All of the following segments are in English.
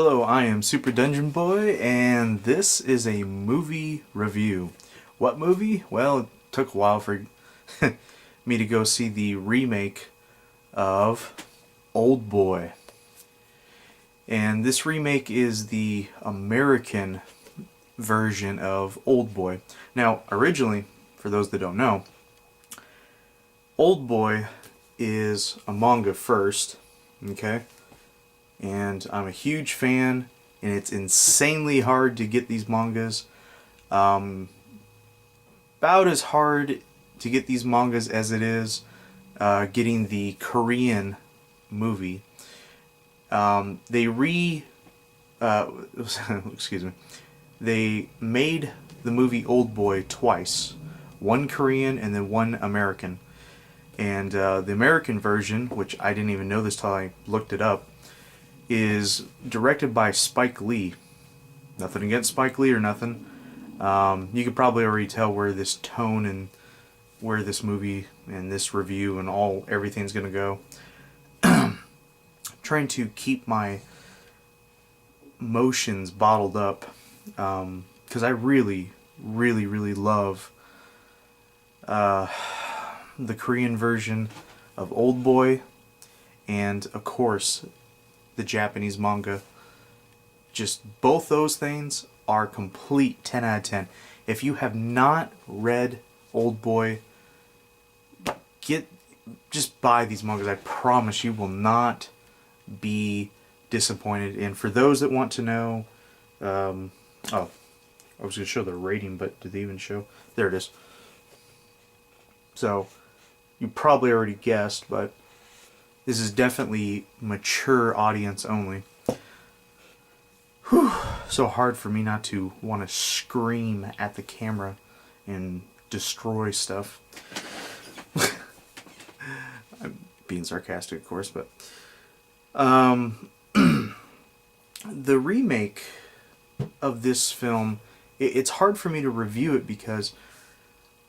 Hello, I am Super Dungeon Boy, and this is a movie review. What movie? Well, it took a while for me to go see the remake of Old Boy. And this remake is the American version of Old Boy. Now, originally, for those that don't know, Old Boy is a manga first, okay? And I'm a huge fan, and it's insanely hard to get these mangas. About as hard to get these mangas as it is getting the Korean movie. Excuse me. They made the movie Old Boy twice, one Korean and then one American. And the American version, which I didn't even know this till I looked it up, is directed by Spike Lee. Nothing against Spike Lee or nothing. You could probably already tell where this tone and where this movie and this review and everything's gonna go. Trying to keep my emotions bottled up because I really love the Korean version of Old Boy, and of course the Japanese manga. Just both those things are complete 10 out of 10. If you have not read Old Boy, just buy these mangas. I promise you will not be disappointed. And for those that want to know, I was going to show the rating, but did they even show? There it is. So, you probably already guessed, but this is definitely mature audience only. Whew, so hard for me not to want to scream at the camera and destroy stuff. I'm being sarcastic, of course, but the remake of this film, it's hard for me to review it because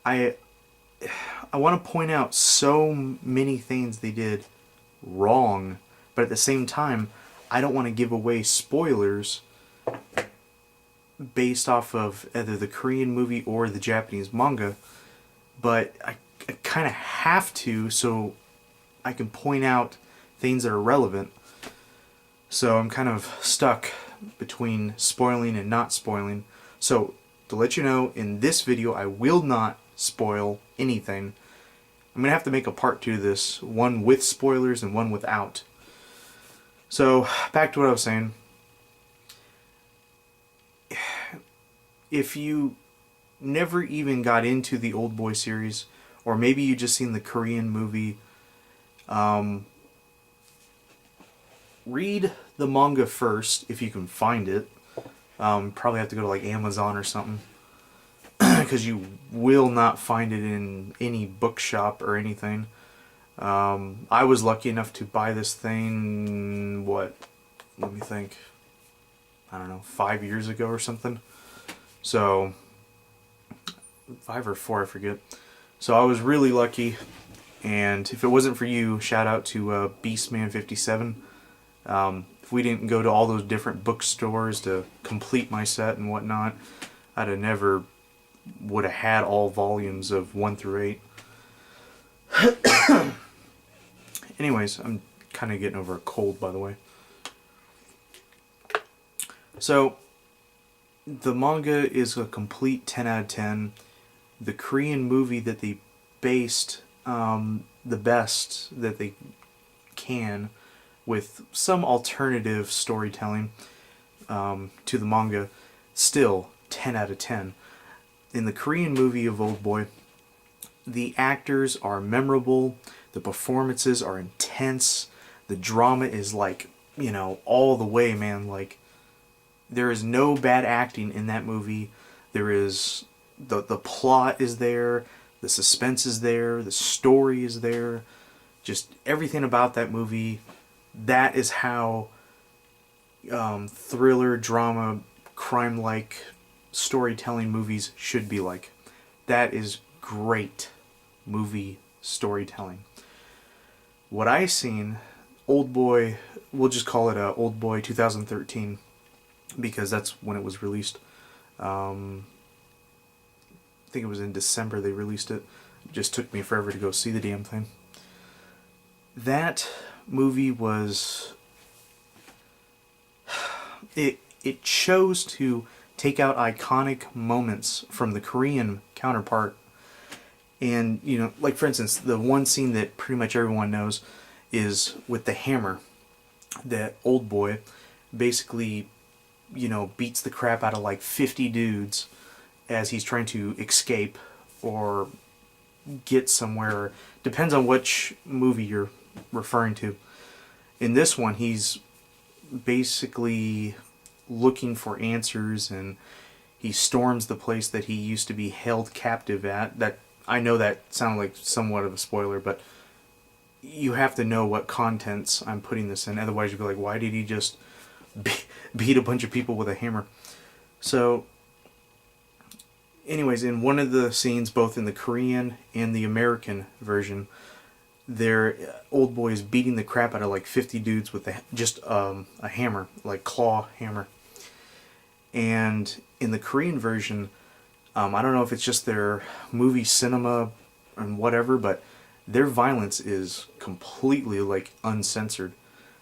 I want to point out so many things they did wrong, but at the same time I don't want to give away spoilers based off of either the Korean movie or the Japanese manga, but I kind of have to so I can point out things that are relevant. So I'm kind of stuck between spoiling and not spoiling. So to let you know, in this video I will not spoil anything. I'm going to have to make a part 2 to this, one with spoilers and one without. So, back to what I was saying. If you never even got into the Old Boy series, or maybe you just seen the Korean movie, read the manga first if you can find it. Probably have to go to like Amazon or something, because you will not find it in any bookshop or anything. I was lucky enough to buy this thing, let me think, I don't know, 5 years ago or something. So, 5 or 4, I forget. So I was really lucky, and if it wasn't for you, shout out to Beastman57. If we didn't go to all those different bookstores to complete my set and whatnot, I'd have never would have had all volumes of 1 through 8. Anyways, I'm kind of getting over a cold, by the way. So, the manga is a complete 10 out of 10. The Korean movie that they based the best that they can with some alternative storytelling to the manga, still 10 out of 10. In the Korean movie of Old Boy, the actors are memorable, the performances are intense, the drama is like, all the way, man. Like, there is no bad acting in that movie. There is, the plot is there, the suspense is there, the story is there, just everything about that movie. That is how thriller, drama, crime-like storytelling movies should be like. That is great movie storytelling. What I seen, Old Boy we'll just call it Old Boy 2013 because that's when it was released. I think it was in December they released it. It just took me forever to go see the damn thing. That movie was... It chose to take out iconic moments from the Korean counterpart. And, you know, like for instance, the one scene that pretty much everyone knows is with the hammer. That Old Boy basically, you know, beats the crap out of like 50 dudes as he's trying to escape or get somewhere. Depends on which movie you're referring to. In this one, he's basically looking for answers, and he storms the place that he used to be held captive at. That, I know that sounded like somewhat of a spoiler, but you have to know what contents I'm putting this in. Otherwise, you'd be like, why did he just beat a bunch of people with a hammer? So, anyways, in one of the scenes, both in the Korean and the American version, their Old Boy is beating the crap out of like 50 dudes with a hammer, like claw hammer. And in the Korean version, I don't know if it's just their movie cinema and whatever, but their violence is completely like uncensored.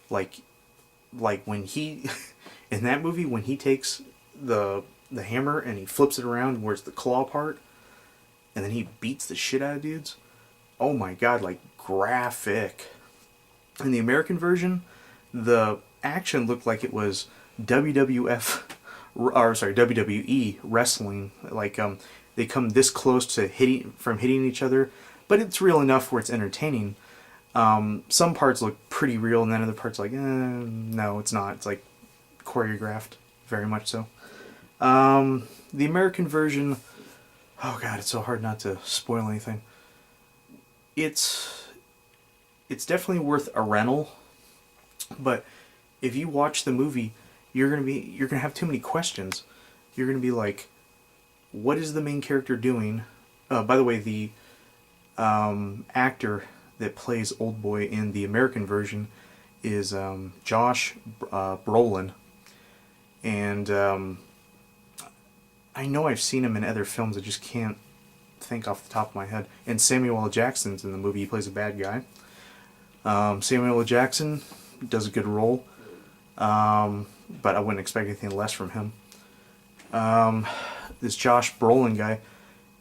Like when he in that movie, when he takes the hammer and he flips it around where it's the claw part, and then he beats the shit out of dudes. Oh my god, like graphic. In the American version, the action looked like it was WWE wrestling. Like they come this close to hitting each other, but it's real enough where it's entertaining. Some parts look pretty real, and then other parts like, no, it's not. It's like choreographed, very much so. The American version, oh god, it's so hard not to spoil anything. It's definitely worth a rental, but if you watch the movie, you're gonna have too many questions. You're gonna be like, what is the main character doing? By the way, the actor that plays Old Boy in the American version is Josh Brolin, and I know I've seen him in other films. I just can't think off the top of my head. And Samuel L. Jackson's in the movie. He plays a bad guy. Samuel L. Jackson does a good role, but I wouldn't expect anything less from him. This Josh Brolin guy,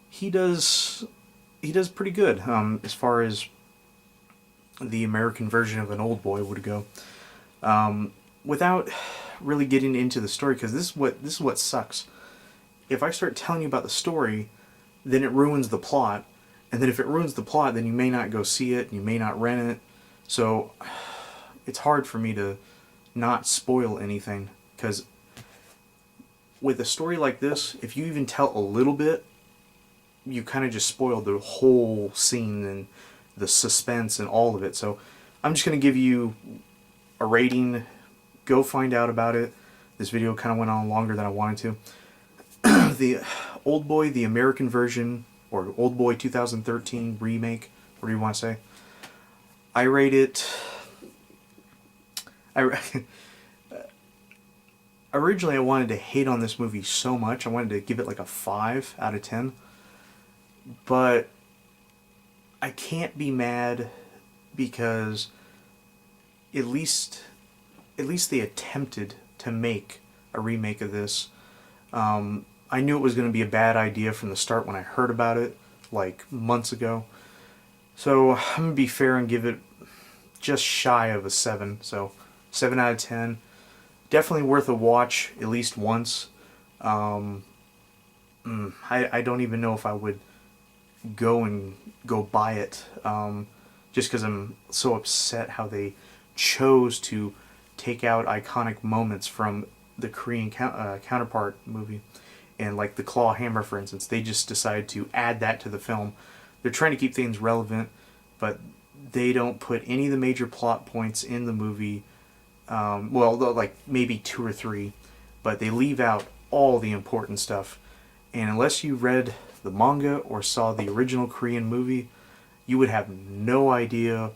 he does pretty good as far as the American version of an Old Boy would go. Without really getting into the story, because this is what sucks. If I start telling you about the story, then it ruins the plot, and then if it ruins the plot, then you may not go see it, you may not rent it. So it's hard for me to not spoil anything, because with a story like this, if you even tell a little bit, you kind of just spoiled the whole scene and the suspense and all of it. So I'm just going to give you a rating. Go find out about it. This video kind of went on longer than I wanted to. The Old Boy, the American version, or Old Boy 2013 remake, whatever you want to say, I rate it... Originally, I wanted to hate on this movie so much. I wanted to give it like a 5 out of 10. But I can't be mad because at least they attempted to make a remake of this. I knew it was going to be a bad idea from the start when I heard about it, like months ago. So I'm going to be fair and give it just shy of a 7. So 7 out of 10. Definitely worth a watch at least once. I don't even know if I would go buy it, just because I'm so upset how they chose to take out iconic moments from the Korean counterpart movie. And like the claw hammer, for instance, they just decided to add that to the film. They're trying to keep things relevant, but they don't put any of the major plot points in the movie. Well, like maybe 2 or 3, but they leave out all the important stuff. And unless you read the manga or saw the original Korean movie, you would have no idea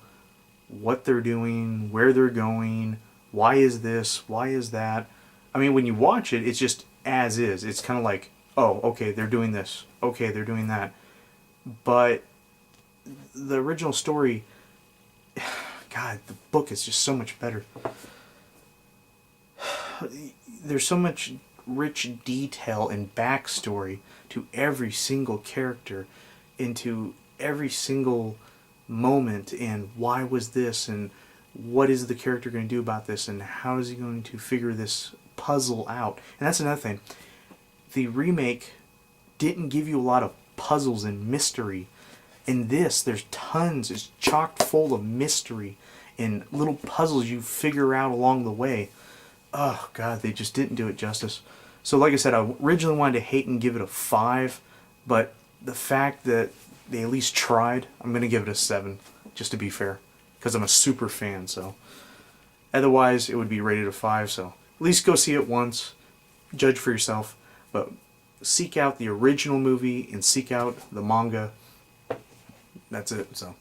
what they're doing, where they're going, Why is this? Why is that? I mean, when you watch it, it's just as is. It's kind of like, oh, okay, they're doing this. Okay, they're doing that. But the original story, God, the book is just so much better. There's so much rich detail and backstory to every single character, into every single moment, and why was this, and what is the character going to do about this, and how is he going to figure this puzzle out. And that's another thing. The remake didn't give you a lot of puzzles and mystery. In this, there's tons. It's chock full of mystery and little puzzles you figure out along the way. Oh, God, they just didn't do it justice. So, like I said, I originally wanted to hate and give it a 5, but the fact that they at least tried, I'm going to give it a 7, just to be fair, because I'm a super fan, so. Otherwise, it would be rated a 5, so at least go see it once, judge for yourself, but seek out the original movie and seek out the manga. That's it, so.